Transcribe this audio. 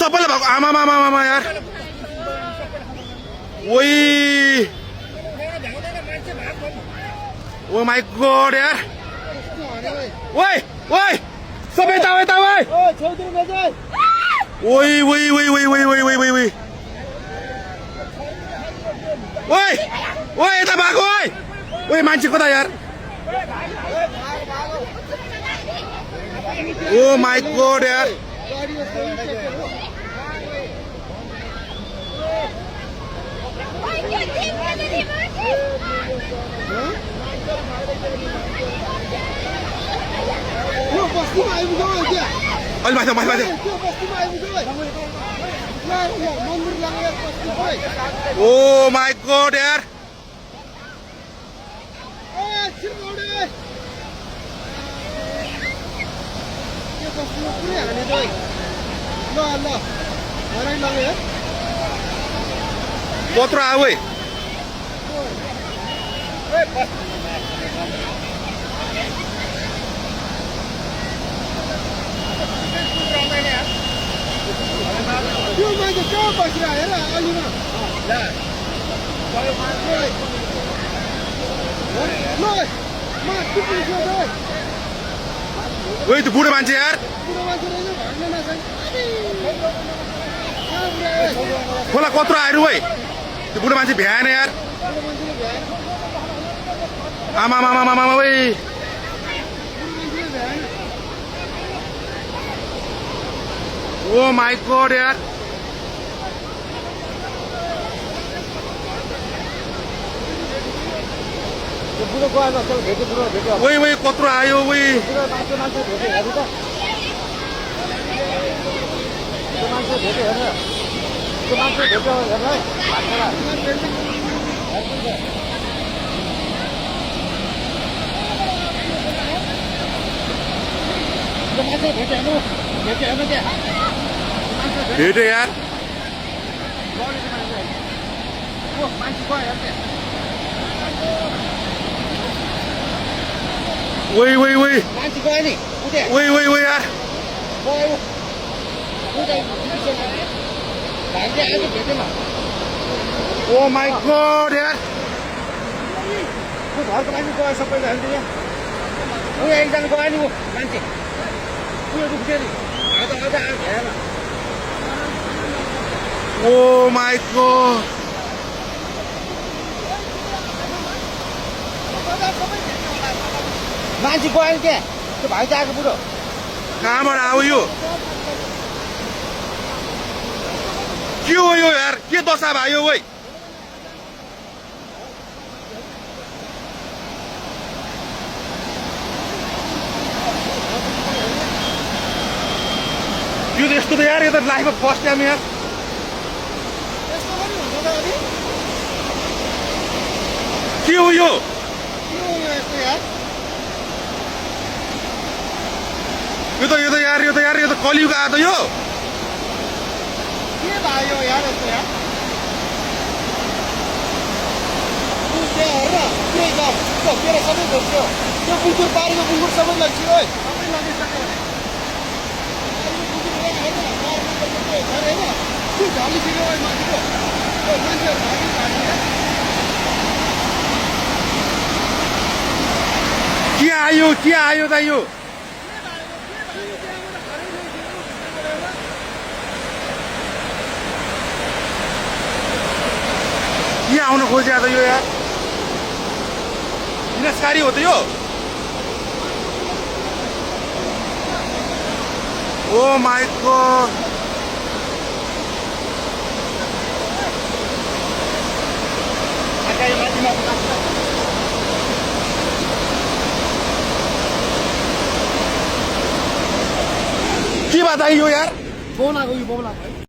सबैले भएको आमा यार ओइ ओ माई गॉड यार ओइ ओइ सबै यता ओइ ओइ ओइ ओइ ओइ ओइ ओइ ओइ ओइ ओइ ओइ ओइ यता भएको ओइ ओइ मान्छे कता यार ओ माई गॉड यार अलि माथि ओ माई गॉड यार कत्रो आऊ त्यो मान्छे कहाँ बसिरहेको हेर अलिमा ओइ त्यो बुढो मान्छे यार खोला कत्रो आएर ओइ त्यो बुढो मान्छे भ्याएन यार आमा ओइ ओ माई गॉड यार ओइ ओइ कत्रो आयो ओइ भेट्यो यार ओइ ओइ ओइ ओइ ओइ ओइ यार ओ माई गॉड यार घरको मान्छे गयो सबै जान्छ एकजना गयो नि मान्छे ओ माई गॉड मान्छे गयो नि त्यहाँ त्यो भाइ चाहिँ आएको बुढो कहाँबाट आऊ यो के हो यो यार के दशा भयो ओइ यो त यस्तो त यार यो त लाइफमा फर्स्ट टाइम यार के हो यो यो त कलियुग आयो त यो के भयो यार यस्तो यार तेरो सबै घोच्यो त्यो बुकुर पारेको बुकुर सबै लग्यो सबै लगिसक्यो त्यो झलिसक्यो मान्छेको के आयो त यो के आउन खोज्या त यो यार विनाशकारी हो त यो ओ माई गॉड के बताइयो यार फोन आएको यो बोला